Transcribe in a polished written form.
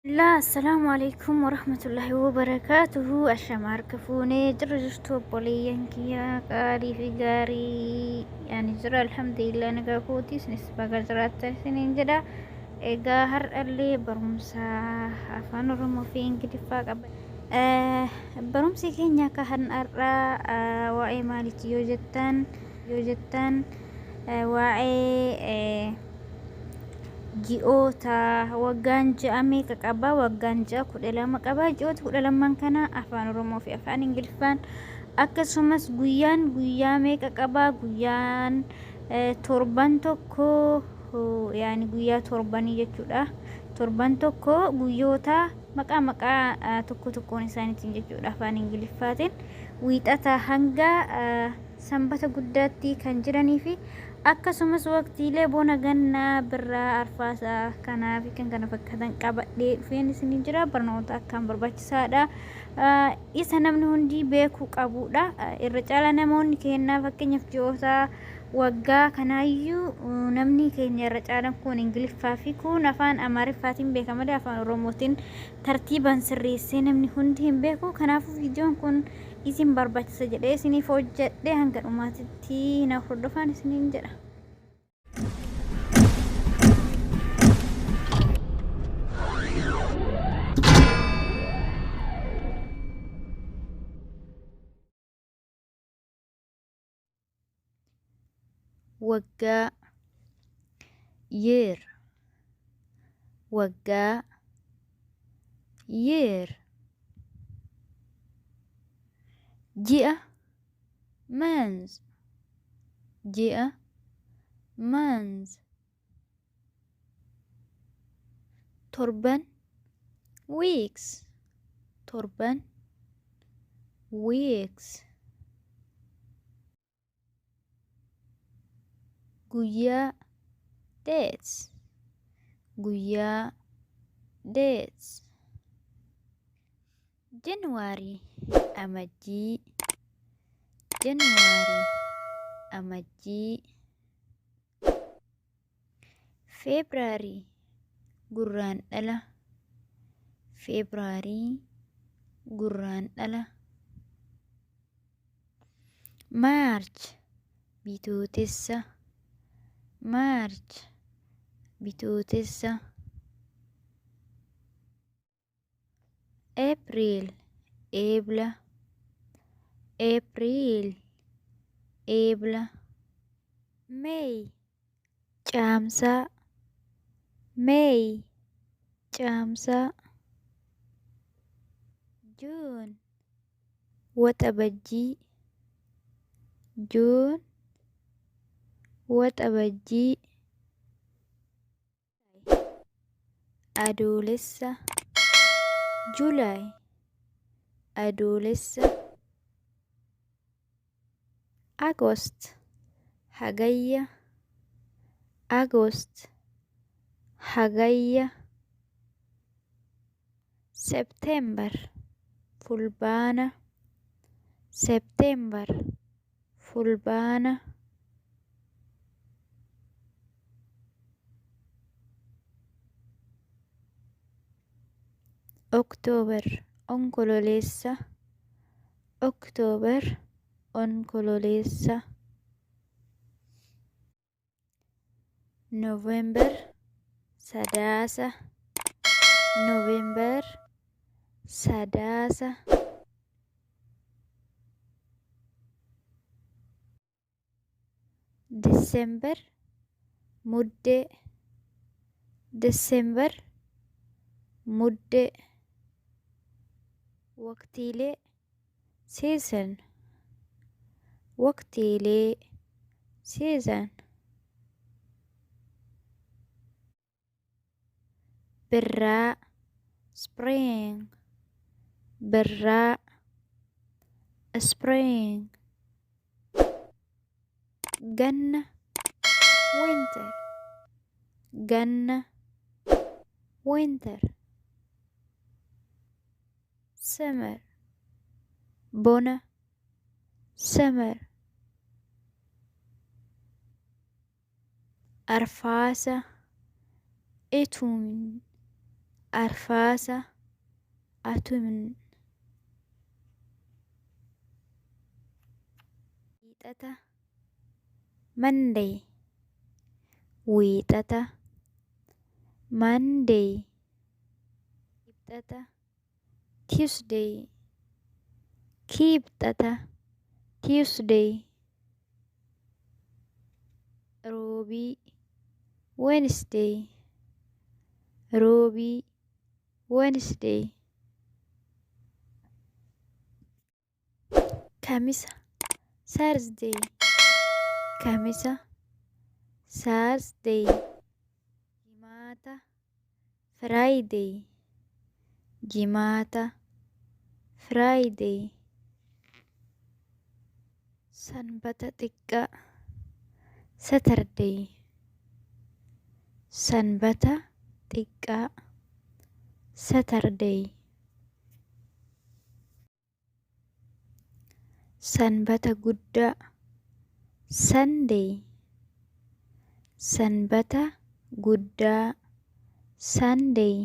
لا السلام عليكم ورحمة الله وبركاته. الشمار كفوني درجتو بوليان كيا قاري في قاري يعني جرى الحمد لله نقاكوتي سنسبة جرات سنين جدا إيجا هر اللي برمسا أفان رمو في إنجلي فاق برمسي كينيا كهن أرى وعي مالتي يوجتان وعي ji'oota waggaan ja'a meeqa qabaa? Waggaan ja'a 12 qabaa. Ji'oota 12 kana afaan Oromoo fi afaan Ingiliffaan akkasumas guyyaa meeqa qabaa? Guyyaan torban tokko yaani guyyaa torbanii jechuudha. Torban tokko guyyoota maqaa tokko tokkoon isaaniitiin jechuudha afaan Ingiliffaatiin wiixata hanga sanbata guddaatti kan jiranii fi akkasumas waqtiilee bona gannaa birraa arfaasaa kanaa fi kan kana fakkaatan qabadhee dhufeen isinii jira. Barnoota akkaan barbaachisaadha. Isa namni hundi beekuu qabudha. Irra caala namoonni kennaa fakkeenyaaf ji'oota waggaa kanaayyuu namni keenya irra caalan kun Ingiliffaa fi kun afaan Amaariffaatiin beekama malee afaan Oromootiin tartiibaan sirreessee namni hundi hin beeku. Kanaafuu viidiyoon kun isin barbaachisa jedhee isiniif hojjedhe hanga dhumaatitti na hordofaa isiniin jedha. Waggaa year waggaa year ji'a month ji'a month torban weeks torban weeks guyyaa dates guyyaa dates January amajjii January amajjii February gurraandhala February gurraandhala March bitootessa March bitootessa April eebla April eebla May caamsaa May caamsaa June waxabajjii June waxabajjii adoolessa July adoolessa August hagayya August hagayya September fulbaana September fulbaana October onkololeessa October onkololeessa November sadaasa November sadaasa December muddee December muddee waqtiilee season waqtiilee season birraa spring birraa spring ganna winter ganna winter summer bona summer arfaasa autumn arfaasa atumin wiixata Monday wiixata Monday kibxata Tuesday kibxata Tuesday roobii Wednesday roobii Wednesday kamisa Thursday kamisa Thursday jimaata Friday jimaata Friday sanbata xiqqaa Saturday sanbata xiqqaa Saturday sanbata guddaa Sunday sanbata guddaa Sunday